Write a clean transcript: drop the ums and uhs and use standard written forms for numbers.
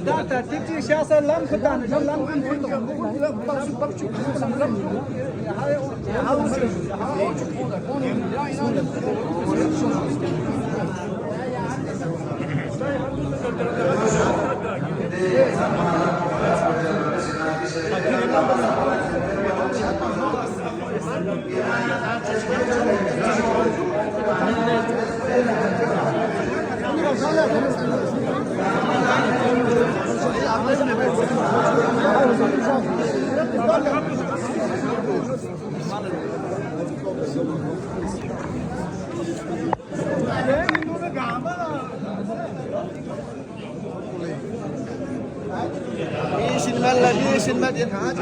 Da tertipçi şahsen lam kutan, lam kutan. đi xin mẹ là đi xin mẹ điện hạ